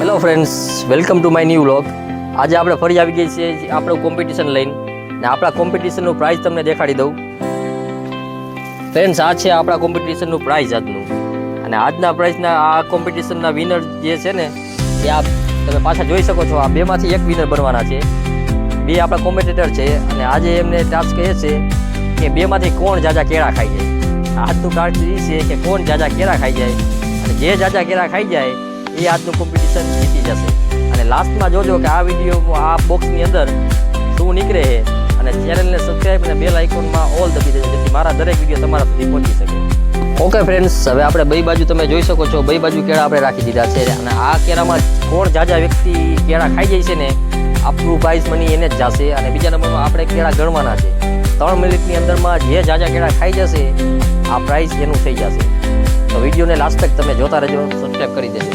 Hello friends, welcome to my new vlog. આજે આપણે ફરી આવી ગઈ છીએ આપણું કોમ્પિટિશન લઈને ને આપણા કોમ્પિટિશનનું પ્રાઇઝ તમને દેખાડી દઉં. ફ્રેન્ડ્સ, આ છે આપણા કોમ્પિટિશનનું પ્રાઇઝ આજનું. અને આજના પ્રાઇઝના આ કોમ્પિટિશનના વિનર જે છે ને એ આ તમે પાછા જોઈ શકો છો. આ બેમાંથી એક વિનર બનવાના છે. બે આપણા કોમ્પિટિટર છે અને આજે એમને ટાસ્ક એ છે કે બેમાંથી કોણ જાજા કેળા ખાઈ જાય. આજનું ટાસ્ક એ છે કે કોણ જાજા કેળા ખાઈ જાય અને જે જાજા કેળા ખાઈ જાય એ આજનું કોમ્પિટિશન જીતી જશે. અને લાસ્ટમાં જોજો કે આ વિડીયો આ બોક્સની અંદર શું નીકળે છે. અને ચેનલને સબસ્ક્રાઈબ અને બેલ આઇકોનમાં ઓલ દબી દેજો જેથી મારા દરેક વિડીયો તમારા સુધી પહોંચી શકે. ઓકે ફ્રેન્ડ્સ, હવે આપણે બે બાજુ તમે જોઈ શકો છો, બે બાજુ કેળા આપણે રાખી દીધા છે. અને આ કેળામાં કોણ જાજા વ્યક્તિ કેળા ખાઈ જાય છે ને આપણું પ્રાઇઝ મની એને જ જશે. અને બીજા નંબરમાં આપણે કેળા ગણવાના છે. 3 મિનિટની અંદરમાં જે જાજા કેળા ખાઈ જશે આ પ્રાઇઝ એનું થઈ જશે. તો વિડીયોને લાસ્ટ તક તમે જોતા રહેજો, સબસ્ક્રાઈબ કરી દેજો.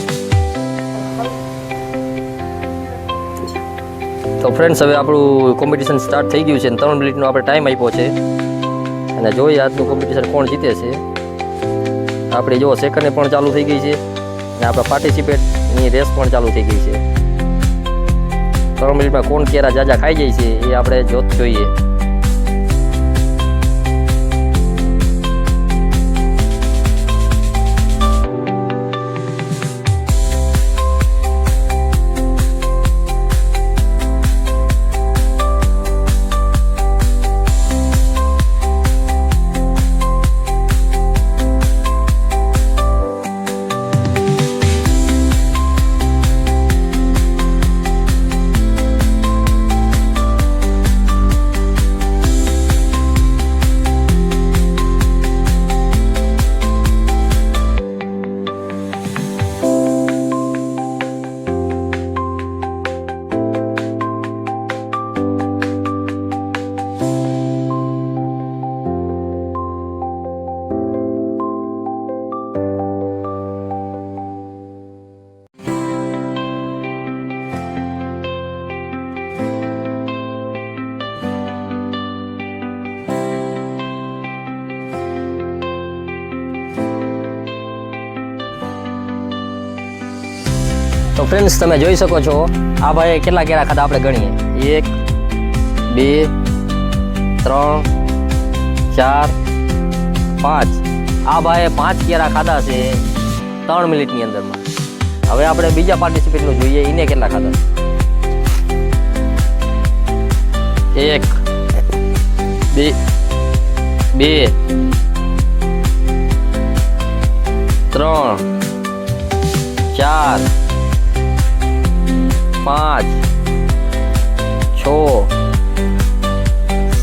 તો ફ્રેન્ડ્સ, હવે આપણું કોમ્પિટિશન સ્ટાર્ટ થઈ ગયું છે અને 3 મિનિટનો આપણે ટાઈમ આપ્યો છે. અને જોઈએ આજનું કોમ્પિટિશન કોણ જીતે છે. આપણી જો સેકન્ડે પણ ચાલુ થઈ ગઈ છે અને આપણા પાર્ટિસિપેટની રેસ પણ ચાલુ થઈ ગઈ છે. 3 મિનિટમાં કોણ કેરા જાજા ખાઈ જાય છે એ આપણે જોઈએ. તો ફ્રેન્ડ્સ, તમે જોઈ શકો છો આ ભાઈ કેટલા કેળા ખાધા આપણે ગણીએ. 1 2 3 4 5. આ ભાઈએ 5 કેળા ખાધા છે 3 મિનિટની અંદરમાં. હવે આપણે બીજા પાર્ટિસિપેટનું જોઈએ, એને કેટલા ખાધા. 1 2 3 4 5 6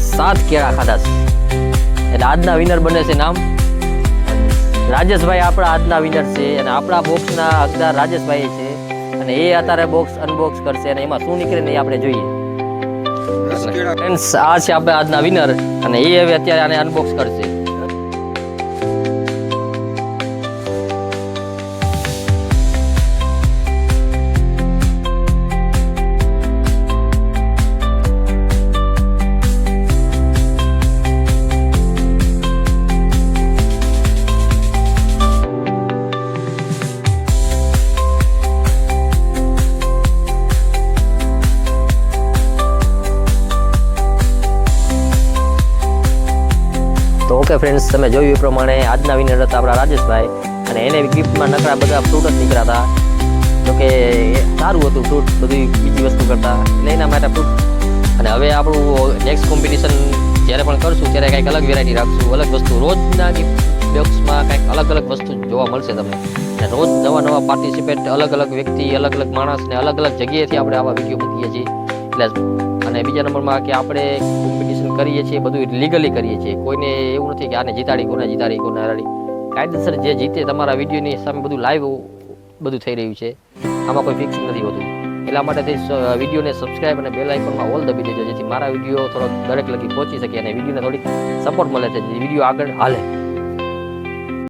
7 કેળા ખાધા છે. એટલે આજના વિનર બને છે નામ રાજેશભાઈ. આપણા આજના વિનર છે અને આપણા બોક્સના હકદાર રાજેશભાઈ છે. અને એ અત્યારે બોક્સ અનબોક્સ કરશે અને એમાં શું નીકળે ને એ આપણે જોઈએ. ફ્રેન્ડ્સ, આ છે આપણે આજના વિનર અને એ હવે અત્યારે આને અનબોક્સ કરશે. તો ઓકે ફ્રેન્ડ્સ, તમે જોયું એ પ્રમાણે આજના વિનર હતા આપણા રાજેશભાઈ. અને એને ગિફ્ટમાં નકરા બધા ફ્રૂટ જ નીકળ્યા હતા. જોકે સારું હતું ફ્રૂટ, બધી બીજી વસ્તુ કરતા એટલે એના માટે ફ્રૂટ. અને હવે આપણું નેક્સ્ટ કોમ્પિટિશન જ્યારે પણ કરશું ત્યારે કંઈક અલગ વેરાયટી રાખશું, અલગ વસ્તુ. રોજના બોક્સમાં કંઈક અલગ અલગ વસ્તુ જોવા મળશે તમને. અને રોજ નવા પાર્ટિસિપેટ, અલગ અલગ વ્યક્તિ, અલગ અલગ માણસને અલગ અલગ જગ્યાએથી આપણે આવા વિડીયો મૂકીએ છીએ. એટલે અને બીજા નંબરમાં કે આપણે કોમ્પિટિશન કરીએ છીએ બધું લીગલી કરીએ છીએ. કોઈને એવું નથી કે આને જીતાડી કોને હરાડી. કાયદેસર જે જીતે તમારા વિડીયોની સામે બધું લાઈવ બધું થઈ રહ્યું છે. આમાં કોઈ ફિક્સિંગ નથી હોતું. એટલા માટે વિડીયોને સબસ્ક્રાઈબ અને બેલ આઇકોનમાં ઓલ દબી દેજો જેથી મારા વિડીયો થોડો દરેક લગી પહોંચી શકે અને વિડીયોને થોડીક સપોર્ટ મળે છે, વિડીયો આગળ હાલે.